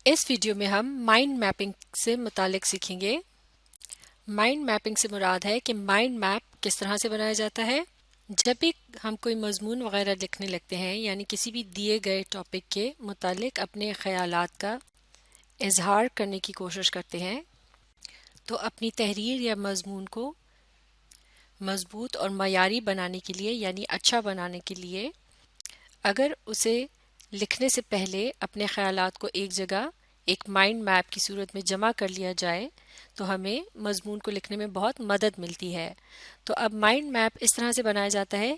इस वीडियो में हम माइंड मैपिंग से मुतालिक सीखेंगे। माइंड मैपिंग से मुराद है कि माइंड मैप किस तरह से बनाया जाता है। जब भी हम कोई मजमून वगैरह लिखने लगते हैं, यानी किसी भी दिए गए टॉपिक के मुतालिक अपने ख्यालात का इजहार करने की कोशिश करते हैं, तो अपनी तहरीर या मजमून को मजबूत और मयारी बनाने के लिए, यानी अच्छा बनाने के लिए, अगर उसे लिखने से पहले अपने ख्यालात को एक जगह एक माइंड मैप की सूरत में जमा कर लिया जाए तो हमें मजमून को लिखने में बहुत मदद मिलती है। तो अब माइंड मैप इस तरह से बनाया जाता है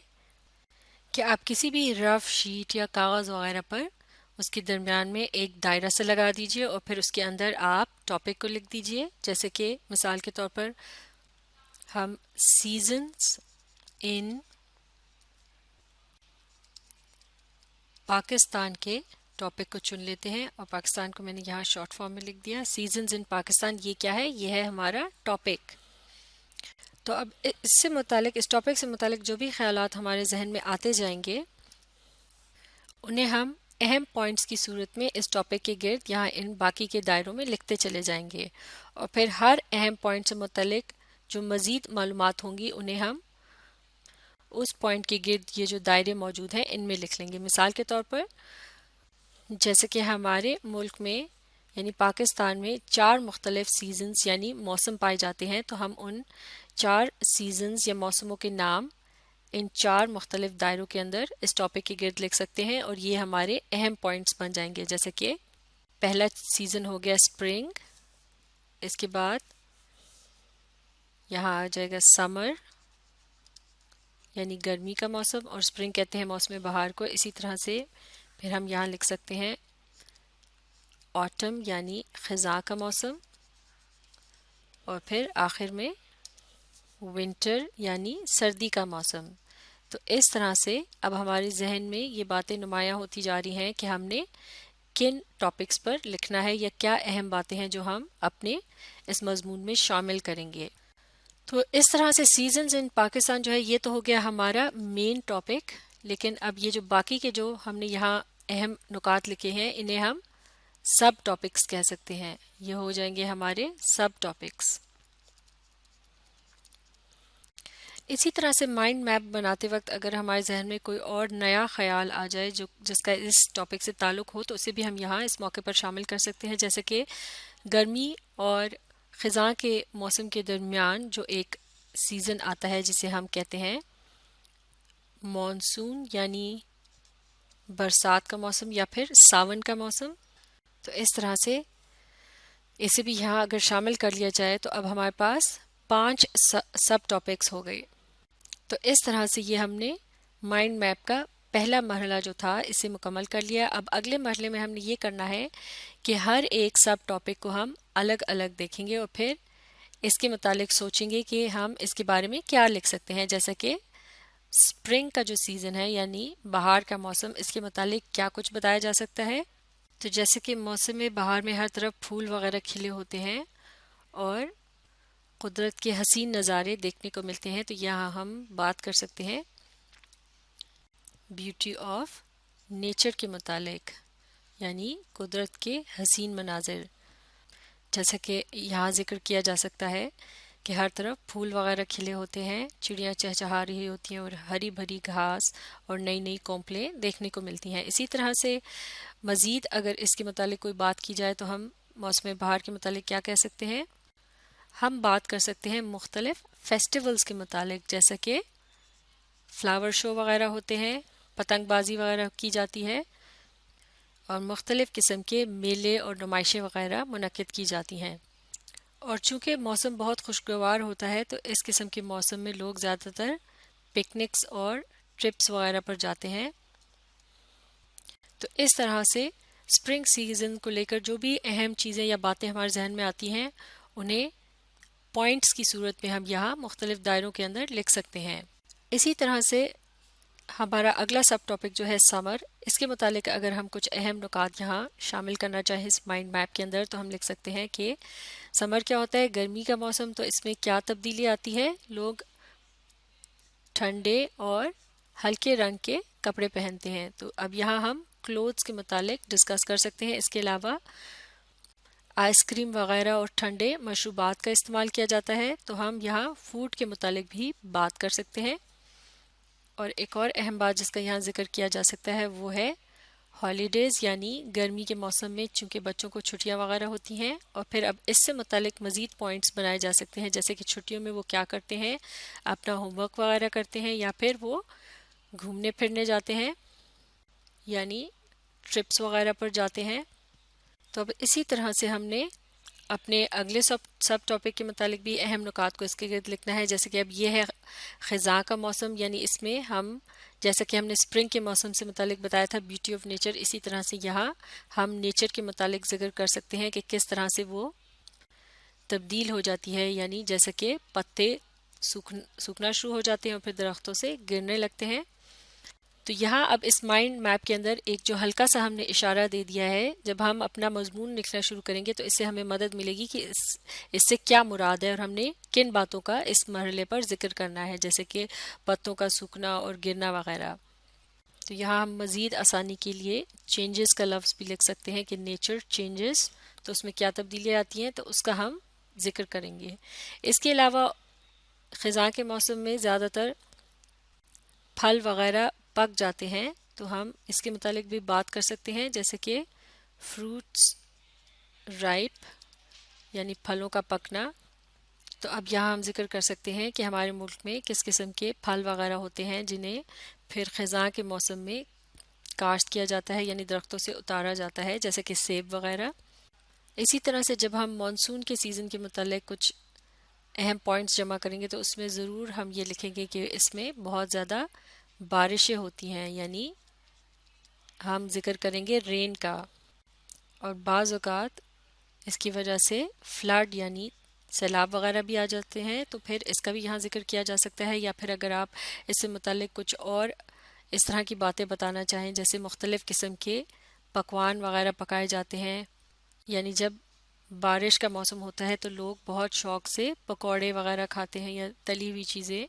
कि आप किसी भी रफ शीट या कागज़ वगैरह पर उसके दरमियान में एक दायरा से लगा दीजिए और फिर उसके अंदर आप टॉपिक को लिख दीजिए। जैसे कि मिसाल के तौर पर हम सीजन्स इन पाकिस्तान के टॉपिक को चुन लेते हैं और पाकिस्तान को मैंने यहाँ शॉर्ट फॉर्म में लिख दिया। सीजन्स इन पाकिस्तान, ये क्या है? ये है हमारा टॉपिक। तो अब इससे मुतालिक, इस टॉपिक से मुतालिक जो भी ख्यालात हमारे जहन में आते जाएंगे, उन्हें हम अहम पॉइंट्स की सूरत में इस टॉपिक के गिर्द यहाँ इन बाकी के दायरों में लिखते चले जाएंगे और फिर हर अहम पॉइंट से मुतालिक जो मज़ीद मालूमात होंगी उन्हें हम उस पॉइंट के गिर्द ये जो दायरे मौजूद हैं इनमें लिख लेंगे। मिसाल के तौर पर जैसे कि हमारे मुल्क में यानी पाकिस्तान में 4 मुख्तलिफ सीजन्स यानी मौसम पाए जाते हैं, तो हम उन 4 सीजन्स या मौसमों के नाम इन 4 मुख्तलिफ दायरों के अंदर इस टॉपिक के गिर्द लिख सकते हैं और ये हमारे अहम पॉइंट्स बन जाएंगे। जैसे कि पहला सीज़न हो गया स्प्रिंग, इसके बाद यहाँ आ जाएगा समर यानी गर्मी का मौसम, और स्प्रिंग कहते हैं मौसम बहार को। इसी तरह से फिर हम यहाँ लिख सकते हैं ऑटम यानी ख़ज़ां का मौसम, और फिर आखिर में विंटर यानी सर्दी का मौसम। तो इस तरह से अब हमारे जहन में ये बातें नुमायाँ होती जा रही हैं कि हमने किन टॉपिक्स पर लिखना है या क्या अहम बातें हैं जो हम अपने इस मजमून में शामिल करेंगे। तो इस तरह से सीजन्स इन पाकिस्तान जो है ये तो हो गया हमारा मेन टॉपिक, लेकिन अब ये जो बाकी के जो हमने यहाँ अहम नुकात लिखे हैं इन्हें हम सब टॉपिक्स कह सकते हैं। ये हो जाएंगे हमारे सब टॉपिक्स। इसी तरह से माइंड मैप बनाते वक्त अगर हमारे जहन में कोई और नया ख्याल आ जाए जो जिसका इस टॉपिक से ताल्लुक हो, तो उसे भी हम यहाँ इस मौके पर शामिल कर सकते हैं। जैसे कि गर्मी और ख़ज़ां के मौसम के दरमियान जो एक सीज़न आता है जिसे हम कहते हैं मॉनसून यानी बरसात का मौसम या फिर सावन का मौसम। तो इस तरह से इसे भी यहाँ अगर शामिल कर लिया जाए तो अब हमारे पास 5 सब टॉपिक्स हो गए। तो इस तरह से ये हमने माइंड मैप का पहला मरहला जो था इसे मुकम्मल कर लिया। अब अगले मरहले में हमने ये करना है कि हर एक सब टॉपिक को हम अलग अलग देखेंगे और फिर इसके मुतालिक सोचेंगे कि हम इसके बारे में क्या लिख सकते हैं। जैसे कि स्प्रिंग का जो सीज़न है यानी बहार का मौसम, इसके मुतालिक क्या कुछ बताया जा सकता है। तो जैसे कि मौसम में बहार में हर तरफ फूल वगैरह खिले होते हैं और कुदरत के हसीन नज़ारे देखने को मिलते हैं, तो यहाँ हम बात कर सकते हैं ब्यूटी ऑफ नेचर के मुतालिक यानी कुदरत के हसीन मनाजिर। जैसे कि यहाँ जिक्र किया जा सकता है कि हर तरफ फूल वगैरह खिले होते हैं, चिड़ियाँ चहचहा रही होती हैं और हरी भरी घास और नई नई कोंपलें देखने को मिलती हैं। इसी तरह से मज़ीद अगर इसके मुतालिक कोई बात की जाए तो हम मौसम बहार के मुतालिक क्या कह सकते हैं। हम बात कर सकते हैं मुख्तलिफ फेस्टिवल्स के मुतालिक, जैसे कि फ्लावर शो वगैरह होते हैं, पतंगबाजी वगैरह की जाती है और मुख्तलिफ किस्म के मेले और नुमाइशें वगैरह मुनक्किद की जाती हैं। और चूँकि मौसम बहुत खुशगवार होता है तो इस किस्म के मौसम में लोग ज़्यादातर पिकनिक्स और ट्रिप्स वगैरह पर जाते हैं। तो इस तरह से स्प्रिंग सीज़न को लेकर जो भी अहम चीज़ें या बातें हमारे जहन में आती हैं उन्हें पॉइंट्स की सूरत में हम यहाँ मुख्तलिफ दायरों के अंदर लिख सकते हैं। इसी तरह से हमारा अगला सब टॉपिक जो है समर, इसके मुतालिक अगर हम कुछ अहम नुकात यहाँ शामिल करना चाहें इस माइंड मैप के अंदर तो हम लिख सकते हैं कि समर क्या होता है, गर्मी का मौसम। तो इसमें क्या तब्दीली आती है, लोग ठंडे और हल्के रंग के कपड़े पहनते हैं। तो अब यहाँ हम क्लोथ्स के मुतालिक डिस्कस कर सकते हैं। इसके अलावा آئس کریم وغیرہ اور ٹھنڈے مشروبات کا استعمال کیا جاتا ہے، تو ہم یہاں فوڈ کے متعلق بھی بات کر سکتے ہیں۔ اور ایک اور اہم بات جس کا یہاں ذکر کیا جا سکتا ہے وہ ہے ہالیڈیز، یعنی گرمی کے موسم میں چونکہ بچوں کو چھٹیاں وغیرہ ہوتی ہیں، اور پھر اب اس سے متعلق مزید پوائنٹس بنائے جا سکتے ہیں، جیسے کہ چھٹیوں میں وہ کیا کرتے ہیں، اپنا ہوم ورک وغیرہ کرتے ہیں یا پھر وہ گھومنے پھرنے جاتے ہیں، یعنی ٹرپس وغیرہ پر جاتے ہیں۔ تو اب اسی طرح سے ہم نے اپنے اگلے سب ٹاپک کے متعلق بھی اہم نکات کو اس کے گرد لکھنا ہے، جیسے کہ اب یہ ہے خزاں کا موسم، یعنی اس میں ہم جیسا کہ ہم نے اسپرنگ کے موسم سے متعلق بتایا تھا بیوٹی آف نیچر، اسی طرح سے یہاں ہم نیچر کے متعلق ذکر کر سکتے ہیں کہ کس طرح سے وہ تبدیل ہو جاتی ہے، یعنی جیسا کہ پتے سوکھنا شروع ہو جاتے ہیں اور پھر درختوں سے گرنے لگتے ہیں۔ تو یہاں اب اس مائنڈ میپ کے اندر ایک جو ہلکا سا ہم نے اشارہ دے دیا ہے، جب ہم اپنا مضمون لکھنا شروع کریں گے تو اس سے ہمیں مدد ملے گی کہ اس سے کیا مراد ہے اور ہم نے کن باتوں کا اس مرحلے پر ذکر کرنا ہے، جیسے کہ پتوں کا سوکھنا اور گرنا وغیرہ۔ تو یہاں ہم مزید آسانی کے لیے چینجز کا لفظ بھی لکھ سکتے ہیں کہ نیچر چینجز، تو اس میں کیا تبدیلیاں آتی ہیں تو اس کا ہم ذکر کریں گے۔ اس کے علاوہ خزاں کے موسم میں زیادہ تر پھل وغیرہ پک جاتے ہیں، تو ہم اس کے متعلق بھی بات کر سکتے ہیں، جیسے کہ فروٹس رائپ، یعنی پھلوں کا پکنا۔ تو اب یہاں ہم ذکر کر سکتے ہیں کہ ہمارے ملک میں کس قسم کے پھل وغیرہ ہوتے ہیں جنہیں پھر خزاں کے موسم میں کاشت کیا جاتا ہے، یعنی درختوں سے اتارا جاتا ہے، جیسے کہ سیب وغیرہ۔ اسی طرح سے جب ہم مانسون کے سیزن کے متعلق کچھ اہم پوائنٹس جمع کریں گے تو اس میں ضرور ہم یہ لکھیں گے کہ اس میں بہت زیادہ بارشیں ہوتی ہیں، یعنی ہم ذکر کریں گے رین کا، اور بعض اوقات اس کی وجہ سے فلڈ یعنی سیلاب وغیرہ بھی آ جاتے ہیں، تو پھر اس کا بھی یہاں ذکر کیا جا سکتا ہے۔ یا پھر اگر آپ اس سے متعلق کچھ اور اس طرح کی باتیں بتانا چاہیں، جیسے مختلف قسم کے پکوان وغیرہ پکائے جاتے ہیں، یعنی جب بارش کا موسم ہوتا ہے تو لوگ بہت شوق سے پکوڑے وغیرہ کھاتے ہیں یا تلی ہوئی چیزیں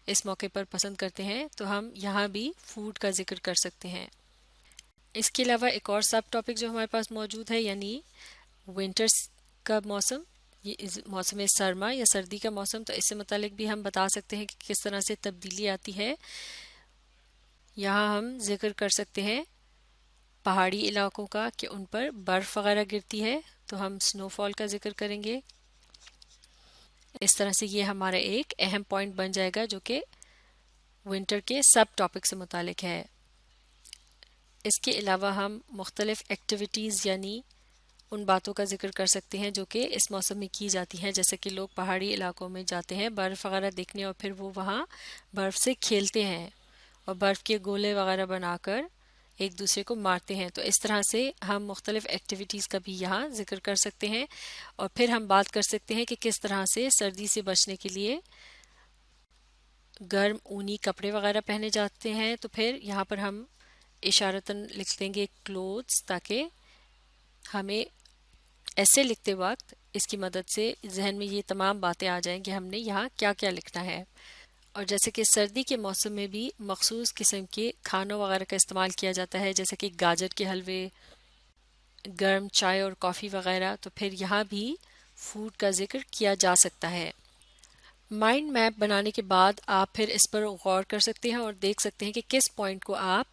اس موقع پر پسند کرتے ہیں، تو ہم یہاں بھی فوڈ کا ذکر کر سکتے ہیں۔ اس کے علاوہ ایک اور سب ٹاپک جو ہمارے پاس موجود ہے، یعنی ونٹرز کا موسم، یہ موسم سرما یا سردی کا موسم، تو اس سے متعلق بھی ہم بتا سکتے ہیں کہ کس طرح سے تبدیلی آتی ہے۔ یہاں ہم ذکر کر سکتے ہیں پہاڑی علاقوں کا کہ ان پر برف وغیرہ گرتی ہے، تو ہم سنو فال کا ذکر کریں گے۔ اس طرح سے یہ ہمارا ایک اہم پوائنٹ بن جائے گا جو کہ ونٹر کے سب ٹاپک سے متعلق ہے۔ اس کے علاوہ ہم مختلف ایکٹیویٹیز یعنی ان باتوں کا ذکر کر سکتے ہیں جو کہ اس موسم میں کی جاتی ہیں، جیسے کہ لوگ پہاڑی علاقوں میں جاتے ہیں برف وغیرہ دیکھنے، اور پھر وہ وہاں برف سے کھیلتے ہیں اور برف کے گولے وغیرہ بنا کر ایک دوسرے کو مارتے ہیں۔ تو اس طرح سے ہم مختلف ایکٹیویٹیز کا بھی یہاں ذکر کر سکتے ہیں، اور پھر ہم بات کر سکتے ہیں کہ کس طرح سے سردی سے بچنے کے لیے گرم اونی کپڑے وغیرہ پہنے جاتے ہیں۔ تو پھر یہاں پر ہم اشارتاً لکھ دیں گے کلوتھس، تاکہ ہمیں ایسے لکھتے وقت اس کی مدد سے ذہن میں یہ تمام باتیں آ جائیں کہ ہم نے یہاں کیا کیا لکھنا ہے۔ اور جیسے کہ سردی کے موسم میں بھی مخصوص قسم کے کھانوں وغیرہ کا استعمال کیا جاتا ہے، جیسے کہ گاجر کے حلوے، گرم چائے اور کافی وغیرہ، تو پھر یہاں بھی فوڈ کا ذکر کیا جا سکتا ہے۔ مائنڈ میپ بنانے کے بعد آپ پھر اس پر غور کر سکتے ہیں اور دیکھ سکتے ہیں کہ کس پوائنٹ کو آپ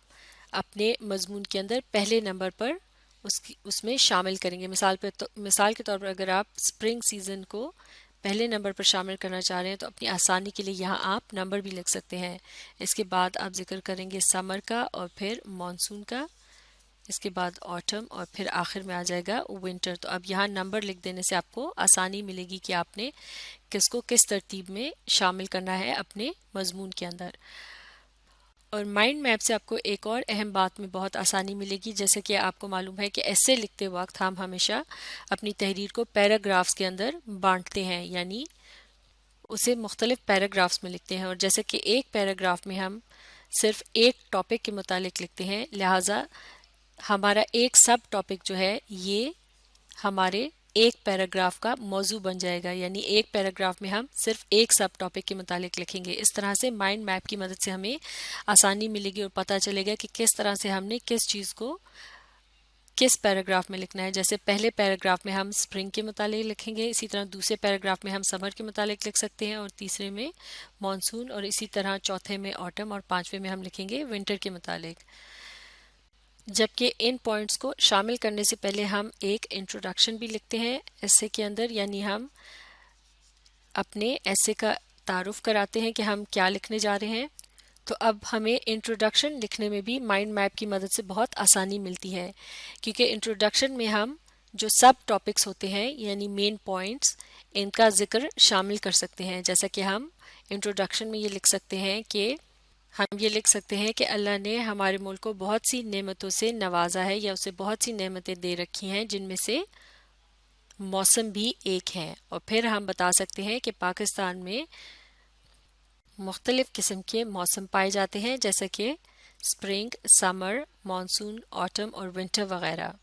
اپنے مضمون کے اندر پہلے نمبر پر اس میں شامل کریں گے۔ مثال کے طور پر اگر آپ اسپرنگ سیزن کو پہلے نمبر پر شامل کرنا چاہ رہے ہیں تو اپنی آسانی کے لیے یہاں آپ نمبر بھی لکھ سکتے ہیں۔ اس کے بعد آپ ذکر کریں گے سمر کا اور پھر مانسون کا، اس کے بعد آٹم، اور پھر آخر میں آ جائے گا ونٹر۔ تو اب یہاں نمبر لکھ دینے سے آپ کو آسانی ملے گی کہ آپ نے کس کو کس ترتیب میں شامل کرنا ہے اپنے مضمون کے اندر۔ اور مائنڈ میپ سے آپ کو ایک اور اہم بات میں بہت آسانی ملے گی، جیسے کہ آپ کو معلوم ہے کہ ایسے لکھتے وقت ہم ہمیشہ اپنی تحریر کو پیراگرافز کے اندر بانٹتے ہیں، یعنی اسے مختلف پیراگرافز میں لکھتے ہیں، اور جیسے کہ ایک پیراگراف میں ہم صرف ایک ٹاپک کے متعلق لکھتے ہیں، لہٰذا ہمارا ایک سب ٹاپک جو ہے یہ ہمارے ایک پیراگراف کا موضوع بن جائے گا، یعنی ایک پیراگراف میں ہم صرف ایک سب ٹاپک کے متعلق لکھیں گے۔ اس طرح سے مائنڈ میپ کی مدد سے ہمیں آسانی ملے گی اور پتہ چلے گا کہ کس طرح سے ہم نے کس چیز کو किस पैराग्राफ में लिखना है। जैसे पहले पैराग्राफ में हम स्प्रिंग के मुतालिक लिखेंगे, इसी तरह दूसरे पैराग्राफ में हम समर के मुतालिक लिख सकते हैं, और तीसरे में मॉनसून, और इसी तरह चौथे में ऑटम, और पांचवें में हम लिखेंगे विंटर के मुतालिक। जबकि इन पॉइंट्स को शामिल करने से पहले हम एक इंट्रोडक्शन भी लिखते हैं एसे के अंदर, यानी हम अपने एसे का तारुफ कराते हैं कि हम क्या लिखने जा रहे हैं। तो अब हमें इंट्रोडक्शन लिखने में भी माइंड मैप की मदद से बहुत आसानी मिलती है, क्योंकि इंट्रोडक्शन में हम जो सब टॉपिक्स होते हैं यानी मेन पॉइंट्स, इनका जिक्र शामिल कर सकते हैं। जैसा कि हम इंट्रोडक्शन में ये लिख सकते हैं कि अल्लाह ने हमारे मुल्क को बहुत सी नेमतों से नवाजा है, या उसे बहुत सी नेमतें दे रखी हैं, जिनमें से मौसम भी एक है। और फिर हम बता सकते हैं कि पाकिस्तान में मुख्तलिफ किस्म के मौसम पाए जाते हैं, जैसे कि स्प्रिंग, समर, मानसून, ऑटम और विंटर वगैरह।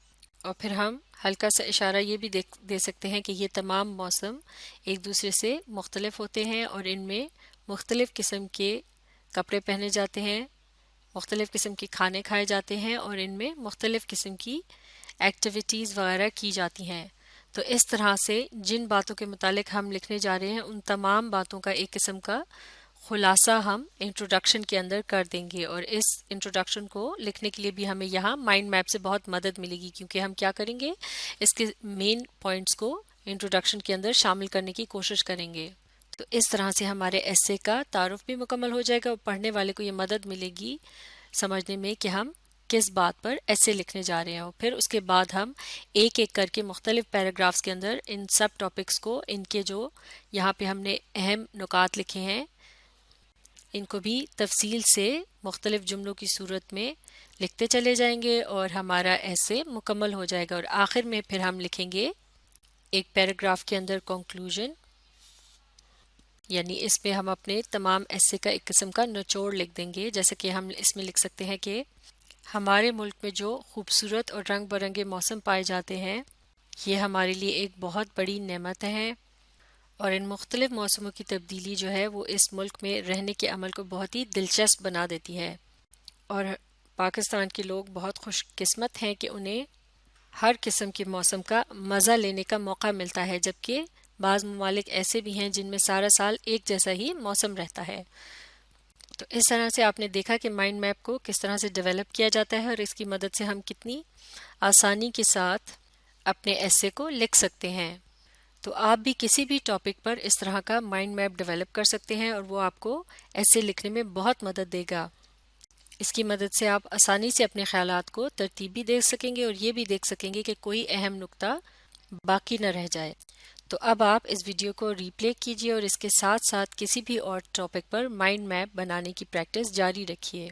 और फिर हम हल्का सा इशारा ये भी दे सकते हैं कि ये तमाम मौसम एक दूसरे से मुख्तलिफ होते हैं, और इनमें मुख्तलिफ किस्म के कपड़े पहने जाते हैं, मुख्तलिफ किस्म के खाने खाए जाते हैं, और इनमें मुख्तलिफ किस्म की एक्टिविटीज़ वगैरह की जाती हैं। तो इस तरह से जिन बातों के मुतालिक हम लिखने जा रहे हैं, उन तमाम बातों का एक किस्म का खुलासा हम इंट्रोडक्शन के अंदर कर देंगे। और इस इंट्रोडक्शन को लिखने के लिए भी हमें यहाँ माइंड मैप से बहुत मदद मिलेगी, क्योंकि हम क्या करेंगे, इसके मेन पॉइंट्स को इंट्रोडक्शन के अंदर शामिल करने की कोशिश करेंगे। तो इस तरह से हमारे एसे का तारुफ भी मुकम्मल हो जाएगा, और पढ़ने वाले को ये मदद मिलेगी समझने में कि हम किस बात पर एसे लिखने जा रहे हैं। और फिर उसके बाद हम एक एक करके मुख्तलिफ पैराग्राफ्स के अंदर इन सब टॉपिक्स को, इनके जो यहाँ पे हमने अहम नुकात लिखे हैं, इनको भी तफसील से मुख्तलिफ जुमलों की सूरत में लिखते चले जाएंगे, और हमारा एसे मुकम्मल हो जाएगा। और आखिर में फिर हम लिखेंगे एक पैराग्राफ के अंदर कंक्लूजन, यानी इसमें हम अपने तमाम एसे का एक किस्म का निचोड़ लिख देंगे। जैसे कि हम इसमें लिख सकते हैं कि हमारे मुल्क में जो खूबसूरत और रंग बिरंगे मौसम पाए जाते हैं, ये हमारे लिए एक बहुत बड़ी नेमत है, और इन मुख्तलिफ मौसमों की तब्दीली जो है वो इस मुल्क में रहने के अमल को बहुत ही दिलचस्प बना देती है। और पाकिस्तान के लोग बहुत खुशकिस्मत हैं कि उन्हें हर किस्म के मौसम का मज़ा लेने का मौका मिलता है, जबकि बाज़ ममालिक ऐसे भी हैं जिनमें सारा साल एक जैसा ही मौसम रहता है। तो इस तरह से आपने देखा कि माइंड मैप को किस तरह से डेवलप किया जाता है, और इसकी मदद से हम कितनी आसानी के साथ अपने एसे को लिख सकते हैं। तो आप भी किसी भी टॉपिक पर इस तरह का माइंड मैप डेवलप कर सकते हैं, और वो आपको एसे लिखने में बहुत मदद देगा। इसकी मदद से आप आसानी से अपने ख्यालात को तरतीब भी दे सकेंगे, और ये भी देख सकेंगे कि कोई अहम नुक्ता बाकी न रह जाए। तो अब आप इस वीडियो को रीप्ले कीजिए, और इसके साथ साथ किसी भी और टॉपिक पर माइंड मैप बनाने की प्रैक्टिस जारी रखिए।